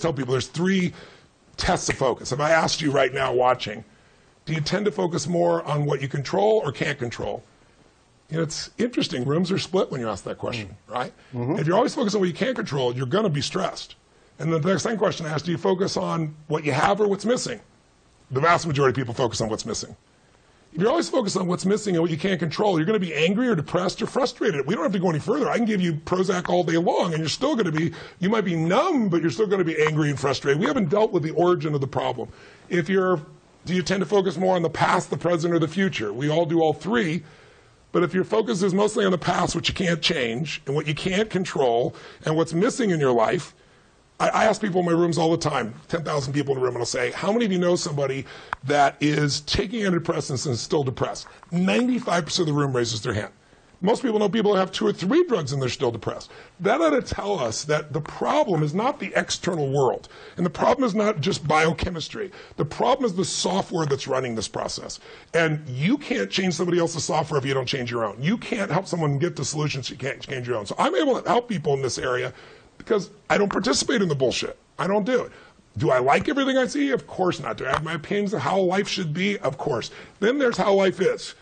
tell people there's 3 tests of focus. If I asked you right now watching, do you tend to focus more on what you control or can't control? You know, it's interesting. Rooms are split when you ask that question, right? If you're always focused on what you can't control, you're going to be stressed. And then the second question I asked, do you focus on what you have or what's missing? The vast majority of people focus on what's missing. If you're always focused on what's missing and what you can't control, you're going to be angry or depressed or frustrated. We don't have to go any further. I can give you Prozac all day long, and you're still going to be, you might be numb, but you're still going to be angry and frustrated. We haven't dealt with the origin of the problem. Do you tend to focus more on the past, the present, or the future? We all do all 3. But if your focus is mostly on the past, which you can't change, and what you can't control, and what's missing in your life, I ask people in my rooms all the time, 10,000 people in the room, and I'll say, how many of you know somebody that is taking antidepressants and is still depressed? 95% of the room raises their hand. Most people know people that have 2 or 3 drugs and they're still depressed. That ought to tell us that the problem is not the external world. And the problem is not just biochemistry. The problem is the software that's running this process. And you can't change somebody else's software if you don't change your own. You can't help someone get to solutions, you can't change your own. So I'm able to help people in this area because I don't participate in the bullshit. I don't do it. Do I like everything I see? Of course not. Do I have my opinions of how life should be? Of course. Then there's how life is.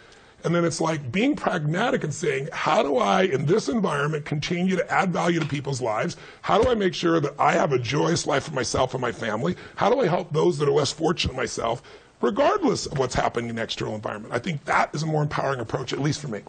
And then it's like being pragmatic and saying, how do I, in this environment, continue to add value to people's lives? How do I make sure that I have a joyous life for myself and my family? How do I help those that are less fortunate than myself, regardless of what's happening in the external environment? I think that is a more empowering approach, at least for me.